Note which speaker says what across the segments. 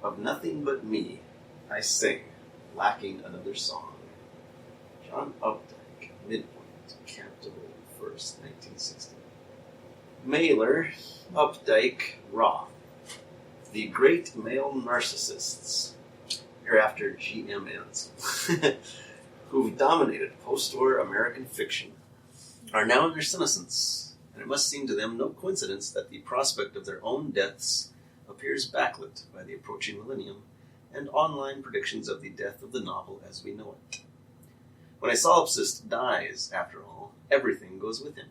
Speaker 1: Of nothing but me, I sing, lacking another song. John Updike, Midpoint, Capital 1st, 1960. Mailer, Updike, Roth. The Great Male Narcissists, hereafter GMNs, who've dominated post-war American fiction, are now in their senescence, and it must seem to them no coincidence that the prospect of their own deaths appears backlit by the approaching millennium and online predictions of the death of the novel as we know it. When a solipsist dies, after all, everything goes with him.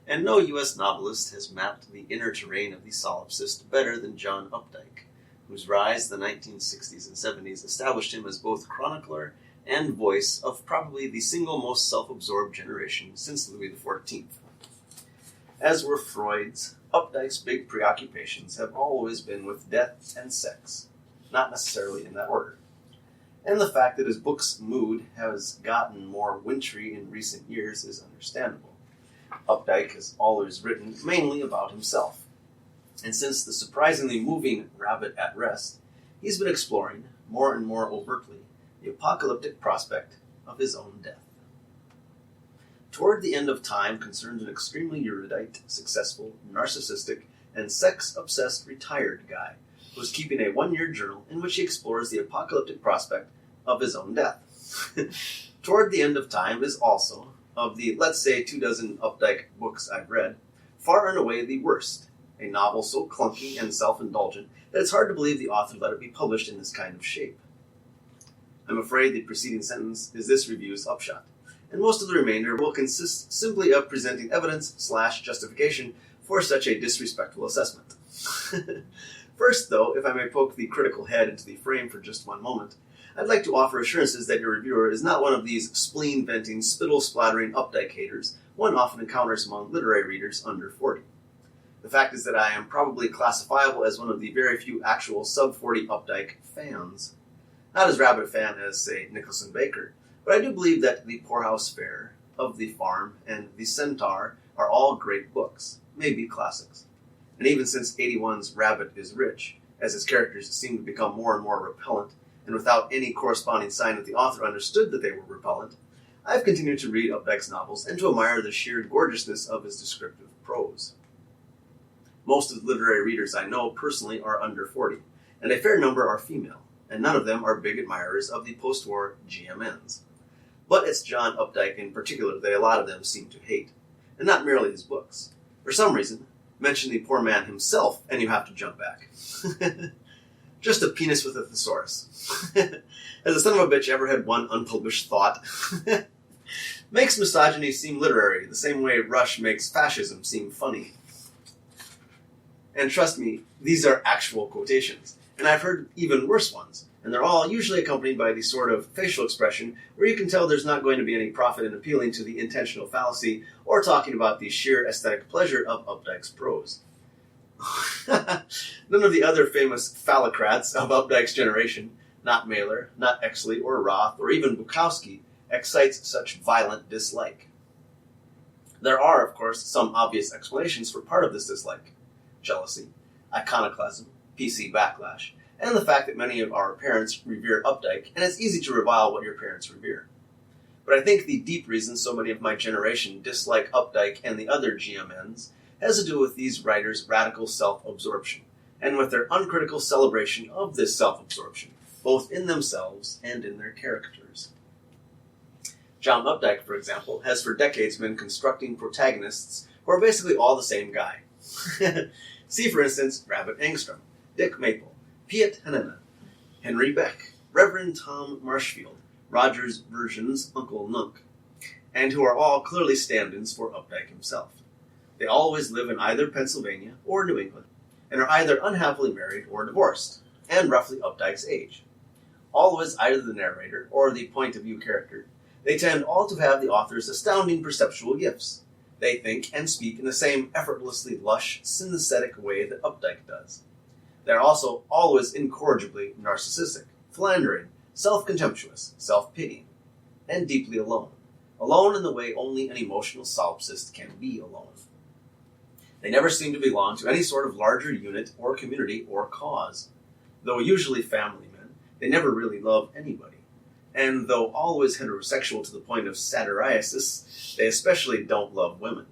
Speaker 1: And no U.S. novelist has mapped the inner terrain of the solipsist better than John Updike, whose rise in the 1960s and 70s established him as both chronicler and voice of probably the single most self-absorbed generation since Louis XIV. As were Freud's, Updike's big preoccupations have always been with death and sex, not necessarily in that order. And the fact that his book's mood has gotten more wintry in recent years is understandable. Updike has always written mainly about himself, and since the surprisingly moving Rabbit at Rest, he's been exploring, more and more overtly, the apocalyptic prospect of his own death. Toward the End of Time concerns an extremely erudite, successful, narcissistic, and sex-obsessed retired guy who's keeping a one-year journal in which he explores the apocalyptic prospect of his own death. Toward the End of Time is also, of the, let's say, 24 Updike books I've read, far and away the worst, a novel so clunky and self-indulgent that it's hard to believe the author let it be published in this kind of shape. I'm afraid the preceding sentence is this review's upshot, and most of the remainder will consist simply of presenting evidence/justification for such a disrespectful assessment. First, though, if I may poke the critical head into the frame for just one moment, I'd like to offer assurances that your reviewer is not one of these spleen-venting, spittle-splattering Updike haters one often encounters among literary readers under 40. The fact is that I am probably classifiable as one of the very few actual sub-40 Updike fans. Not as rabid a fan as, say, Nicholson Baker, but I do believe that The Poorhouse Fare, Of the Farm, and The Centaur are all great books, maybe classics. And even since 81's Rabbit is Rich, as his characters seem to become more and more repellent, and without any corresponding sign that the author understood that they were repellent, I've continued to read Updike's novels and to admire the sheer gorgeousness of his descriptive prose. Most of the literary readers I know personally are under 40, and a fair number are female, and none of them are big admirers of the post-war GMNs. But it's John Updike in particular that a lot of them seem to hate, and not merely his books. For some reason, mention the poor man himself, and you have to jump back. Just a penis with a thesaurus. Has the son of a bitch ever had one unpublished thought? Makes misogyny seem literary, the same way Rush makes fascism seem funny. And trust me, these are actual quotations, and I've heard even worse ones, and they're all usually accompanied by the sort of facial expression where you can tell there's not going to be any profit in appealing to the intentional fallacy or talking about the sheer aesthetic pleasure of Updike's prose. None of the other famous phallocrats of Updike's generation, not Mailer, not Exley or Roth, or even Bukowski, excites such violent dislike. There are, of course, some obvious explanations for part of this dislike. Jealousy, iconoclasm, PC backlash, and the fact that many of our parents revere Updike, and it's easy to revile what your parents revere. But I think the deep reason so many of my generation dislike Updike and the other GMNs has to do with these writers' radical self-absorption, and with their uncritical celebration of this self-absorption, both in themselves and in their characters. John Updike, for example, has for decades been constructing protagonists who are basically all the same guy. See, for instance, Rabbit Engstrom, Dick Maple, Piet Hanena, Henry Beck, Reverend Tom Marshfield, Roger's version's Uncle Nunk, and who are all clearly stand-ins for Updike himself. They always live in either Pennsylvania or New England, and are either unhappily married or divorced, and roughly Updike's age. Always either the narrator or the point-of-view character, they tend all to have the author's astounding perceptual gifts. They think and speak in the same effortlessly lush, synesthetic way that Updike does. They are also always incorrigibly narcissistic, philandering, self-contemptuous, self-pitying, and deeply alone. Alone in the way only an emotional solipsist can be alone. They never seem to belong to any sort of larger unit or community or cause. Though usually family men, they never really love anybody. And though always heterosexual to the point of satyriasis, they especially don't love women.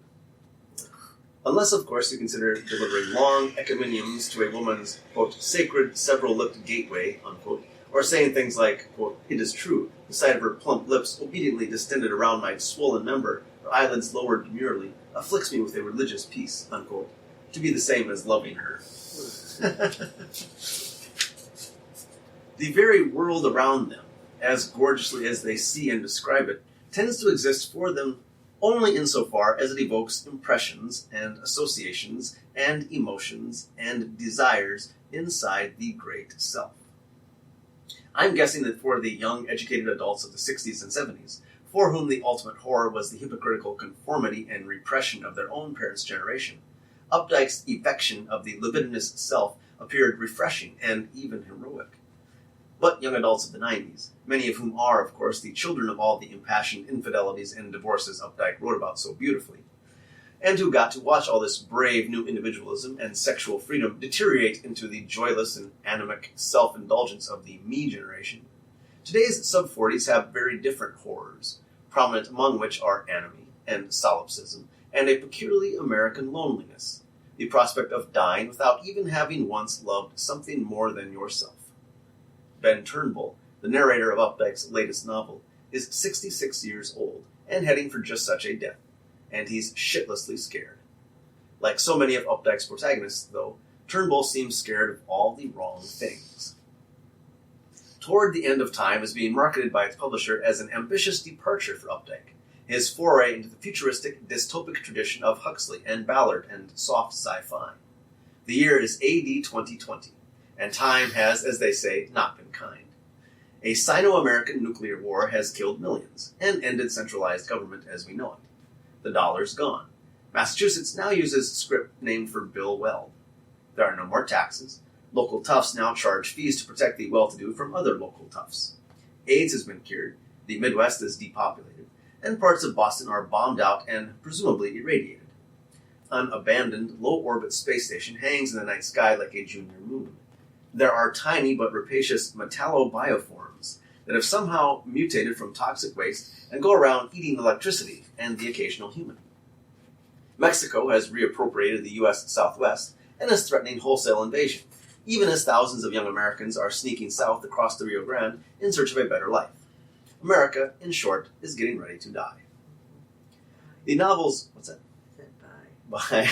Speaker 1: Unless, of course, you consider delivering long ecumeniums to a woman's, quote, sacred several-lipped gateway, unquote, or saying things like, quote, it is true, the sight of her plump lips obediently distended around my swollen member, her eyelids lowered demurely, afflicts me with a religious peace, unquote, to be the same as loving her. The very world around them, as gorgeously as they see and describe it, tends to exist for them only insofar as it evokes impressions and associations and emotions and desires inside the great self. I'm guessing that for the young, educated adults of the 60s and 70s, for whom the ultimate horror was the hypocritical conformity and repression of their own parents' generation, Updike's evection of the libidinous self appeared refreshing and even heroic. But young adults of the 90s, many of whom are, of course, the children of all the impassioned infidelities and divorces Updike wrote about so beautifully, and who got to watch all this brave new individualism and sexual freedom deteriorate into the joyless and anemic self-indulgence of the me generation, today's sub-40s have very different horrors, prominent among which are anomie and solipsism, and a peculiarly American loneliness, the prospect of dying without even having once loved something more than yourself. Ben Turnbull, the narrator of Updike's latest novel, is 66 years old and heading for just such a death, and he's shitlessly scared. Like so many of Updike's protagonists, though, Turnbull seems scared of all the wrong things. Toward the End of Time is being marketed by its publisher as an ambitious departure for Updike, his foray into the futuristic, dystopic tradition of Huxley and Ballard and soft sci-fi. The year is AD 2020. And time has, as they say, not been kind. A Sino-American nuclear war has killed millions and ended centralized government as we know it. The dollar's gone. Massachusetts now uses script named for Bill Weld. There are no more taxes. Local toughs now charge fees to protect the well-to-do from other local toughs. AIDS has been cured, the Midwest is depopulated, and parts of Boston are bombed out and presumably irradiated. An abandoned, low-orbit space station hangs in the night sky like a junior moon. There are tiny but rapacious metallobioforms that have somehow mutated from toxic waste and go around eating electricity and the occasional human. Mexico has reappropriated the U.S. Southwest and is threatening wholesale invasion, even as thousands of young Americans are sneaking south across the Rio Grande in search of a better life. America, in short, is getting ready to die. The novel's... What's that? Bye.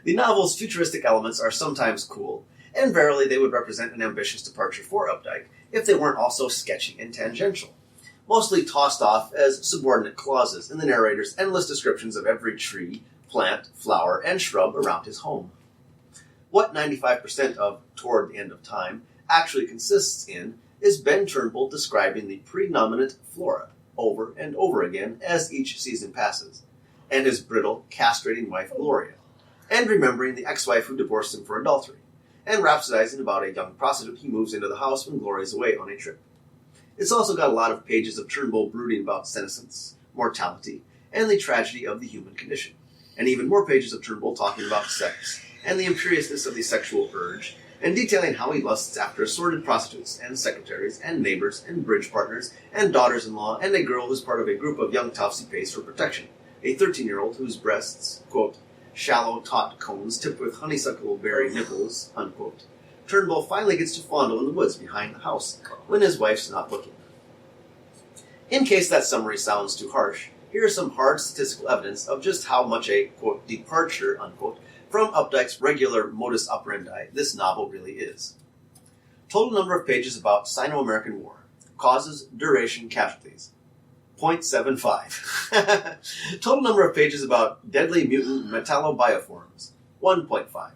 Speaker 1: The novel's futuristic elements are sometimes cool, and verily they would represent an ambitious departure for Updike if they weren't also sketchy and tangential, mostly tossed off as subordinate clauses in the narrator's endless descriptions of every tree, plant, flower, and shrub around his home. What 95% of Toward the End of Time actually consists in is Ben Turnbull describing the predominant flora over and over again as each season passes, and his brittle, castrating wife Gloria, and remembering the ex-wife who divorced him for adultery, and rhapsodizing about a young prostitute he moves into the house when Gloria's away on a trip. It's also got a lot of pages of Turnbull brooding about senescence, mortality, and the tragedy of the human condition, and even more pages of Turnbull talking about sex, and the imperiousness of the sexual urge, and detailing how he lusts after assorted prostitutes, and secretaries, and neighbors, and bridge partners, and daughters-in-law, and a girl who's part of a group of young toughs he pays for protection, a 13-year-old whose breasts, quote, shallow, taut cones tipped with honeysuckle berry nipples, unquote. Turnbull finally gets to fondle in the woods behind the house when his wife's not looking. In case that summary sounds too harsh, here is some hard statistical evidence of just how much a, quote, departure, unquote, from Updike's regular modus operandi this novel really is. Total number of pages about Sino-American War. Causes, duration, casualties. 0.75. Total number of pages about deadly mutant metallobioforms. 1.5.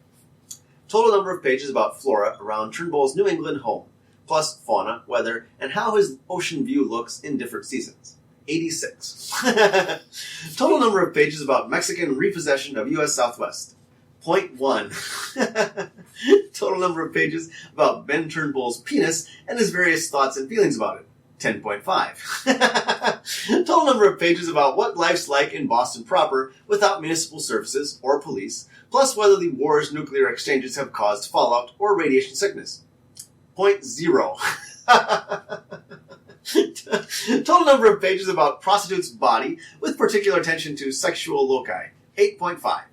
Speaker 1: Total number of pages about flora around Turnbull's New England home, plus fauna, weather, and how his ocean view looks in different seasons. 86. Total number of pages about Mexican repossession of U.S. Southwest. 0.1. Total number of pages about Ben Turnbull's penis and his various thoughts and feelings about it. 10.5. Total number of pages about what life's like in Boston proper without municipal services or police, plus whether the war's nuclear exchanges have caused fallout or radiation sickness. Total number of pages about prostitute's body, with particular attention to sexual loci, 8.5.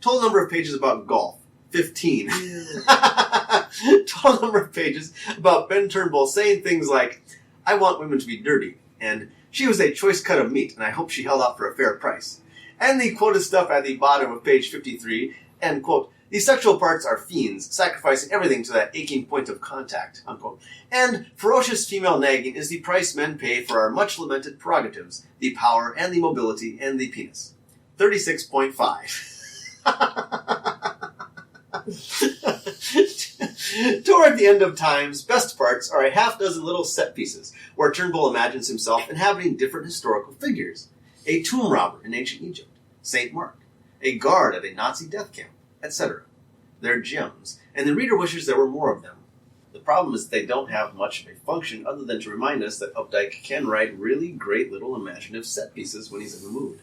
Speaker 1: Total number of pages about golf, 15. Total number of pages about Ben Turnbull saying things like, I want women to be dirty, and she was a choice cut of meat, and I hope she held out for a fair price. And the quoted stuff at the bottom of page 53, and, quote, these sexual parts are fiends, sacrificing everything to that aching point of contact, unquote. And ferocious female nagging is the price men pay for our much-lamented prerogatives, the power and the mobility and the penis. 36.5. Toward the end of times, best parts are a half dozen little set pieces, where Turnbull imagines himself inhabiting different historical figures. A tomb robber in ancient Egypt, St. Mark, a guard at a Nazi death camp, etc. They're gems, and the reader wishes there were more of them. The problem is they don't have much of a function other than to remind us that Updike can write really great little imaginative set pieces when he's in the mood.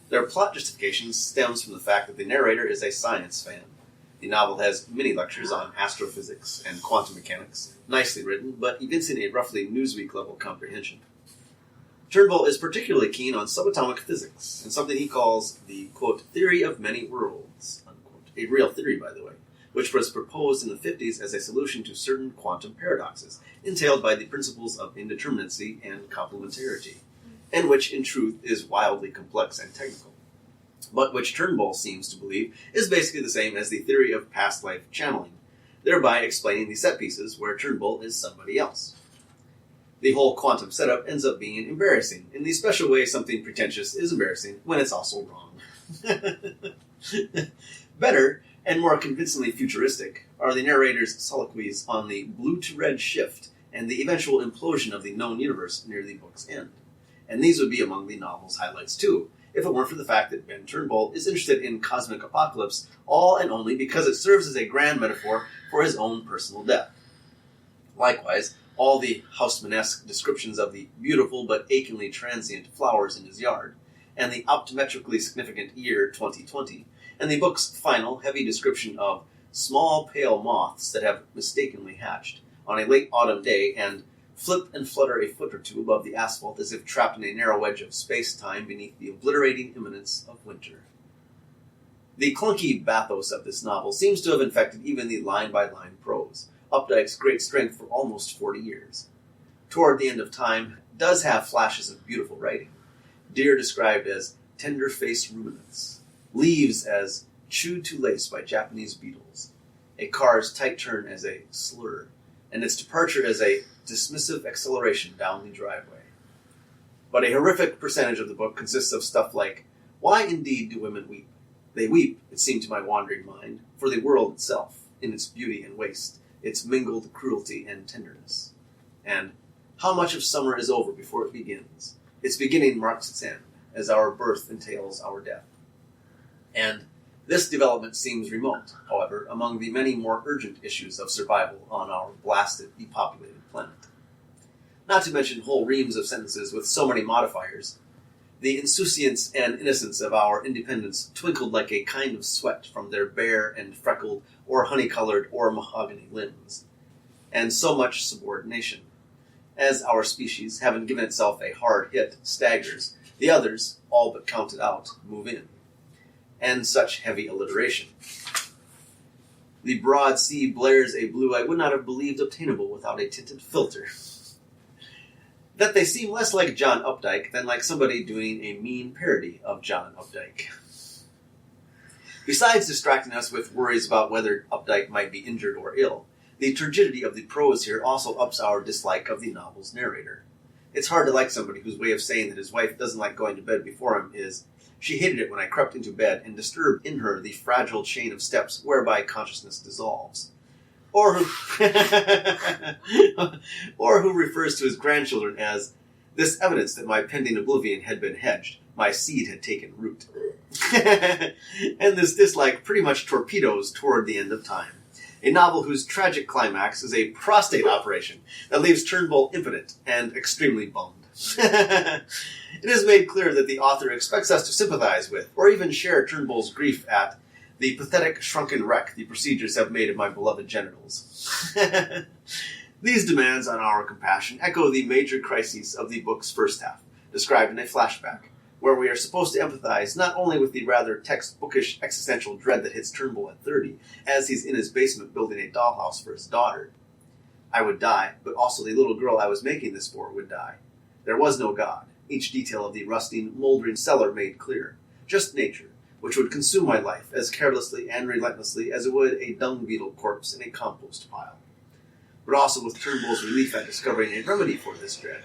Speaker 1: Their plot justification stems from the fact that the narrator is a science fan. The novel has many lectures on astrophysics and quantum mechanics, nicely written, but evincing a roughly Newsweek-level comprehension. Turnbull is particularly keen on subatomic physics, and something he calls the, quote, theory of many worlds, unquote. A real theory, by the way, which was proposed in the 50s as a solution to certain quantum paradoxes, entailed by the principles of indeterminacy and complementarity, and which, in truth, is wildly complex and technical, but which Turnbull seems to believe is basically the same as the theory of past life channeling, thereby explaining the set pieces where Turnbull is somebody else. The whole quantum setup ends up being embarrassing, in the special way something pretentious is embarrassing when it's also wrong. Better, and more convincingly futuristic, are the narrator's soliloquies on the blue-to-red shift and the eventual implosion of the known universe near the book's end. And these would be among the novel's highlights too, if it weren't for the fact that Ben Turnbull is interested in cosmic apocalypse all and only because it serves as a grand metaphor for his own personal death. Likewise, all the Haussmann-esque descriptions of the beautiful but achingly transient flowers in his yard, and the optometrically significant year 2020, and the book's final heavy description of small pale moths that have mistakenly hatched on a late autumn day and flip and flutter a foot or two above the asphalt as if trapped in a narrow wedge of space-time beneath the obliterating imminence of winter. The clunky bathos of this novel seems to have infected even the line-by-line prose, Updike's great strength for almost 40 years. Toward the End of Time does have flashes of beautiful writing. Deer described as tender-faced ruminants, leaves as chewed to lace by Japanese beetles, a car's tight turn as a slur, and its departure as a dismissive acceleration down the driveway. But a horrific percentage of the book consists of stuff like, why indeed do women weep? They weep, it seemed to my wandering mind, for the world itself, in its beauty and waste, its mingled cruelty and tenderness. And how much of summer is over before it begins? Its beginning marks its end, as our birth entails our death. And this development seems remote, however, among the many more urgent issues of survival on our blasted, depopulated planet. Not to mention whole reams of sentences with so many modifiers. The insouciance and innocence of our independents twinkled like a kind of sweat from their bare and freckled or honey-colored or mahogany limbs. And so much subordination. As our species, having given itself a hard hit, staggers, the others, all but counted out, move in. And such heavy alliteration. The broad sea blares a blue I would not have believed obtainable without a tinted filter. That they seem less like John Updike than like somebody doing a mean parody of John Updike. Besides distracting us with worries about whether Updike might be injured or ill, the turgidity of the prose here also ups our dislike of the novel's narrator. It's hard to like somebody whose way of saying that his wife doesn't like going to bed before him is, she hated it when I crept into bed and disturbed in her the fragile chain of steps whereby consciousness dissolves. Or who, or who refers to his grandchildren as, this evidence that my pending oblivion had been hedged, my seed had taken root. And this dislike pretty much torpedoes Toward the End of Time, a novel whose tragic climax is a prostate operation that leaves Turnbull impotent and extremely bummed. It is made clear that the author expects us to sympathize with, or even share Turnbull's grief at, the pathetic shrunken wreck the procedures have made of my beloved genitals. These demands on our compassion echo the major crises of the book's first half, described in a flashback, where we are supposed to empathize not only with the rather textbookish existential dread that hits Turnbull at 30, as he's in his basement building a dollhouse for his daughter. I would die, but also the little girl I was making this for would die. There was no God, each detail of the rusting, moldering cellar made clear. Just nature, which would consume my life as carelessly and relentlessly as it would a dung beetle corpse in a compost pile. But also with Turnbull's relief at discovering a remedy for this dread.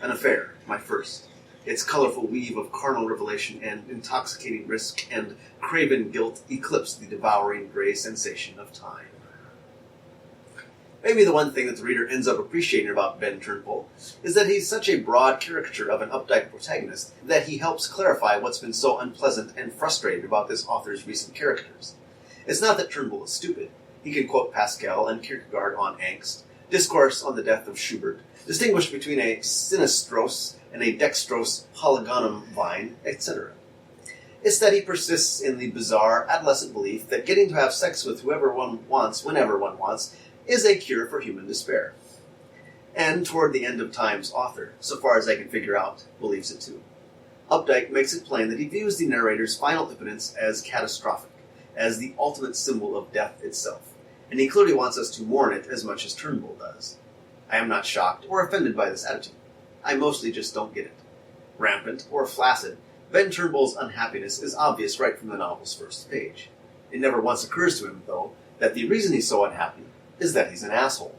Speaker 1: An affair, my first. Its colorful weave of carnal revelation and intoxicating risk and craven guilt eclipsed the devouring gray sensation of time. Maybe the one thing that the reader ends up appreciating about Ben Turnbull is that he's such a broad caricature of an Updike protagonist that he helps clarify what's been so unpleasant and frustrating about this author's recent characters. It's not that Turnbull is stupid. He can quote Pascal and Kierkegaard on angst, discourse on the death of Schubert, distinguish between a sinistrose and a dextrose polygonum vine, etc. It's that he persists in the bizarre, adolescent belief that getting to have sex with whoever one wants, whenever one wants, is a cure for human despair. And Toward the End of Time's author, so far as I can figure out, believes it too. Updike makes it plain that he views the narrator's final impotence as catastrophic, as the ultimate symbol of death itself, and he clearly wants us to mourn it as much as Turnbull does. I am not shocked or offended by this attitude. I mostly just don't get it. Rampant or flaccid, Ben Turnbull's unhappiness is obvious right from the novel's first page. It never once occurs to him, though, that the reason he's so unhappy is that he's an asshole.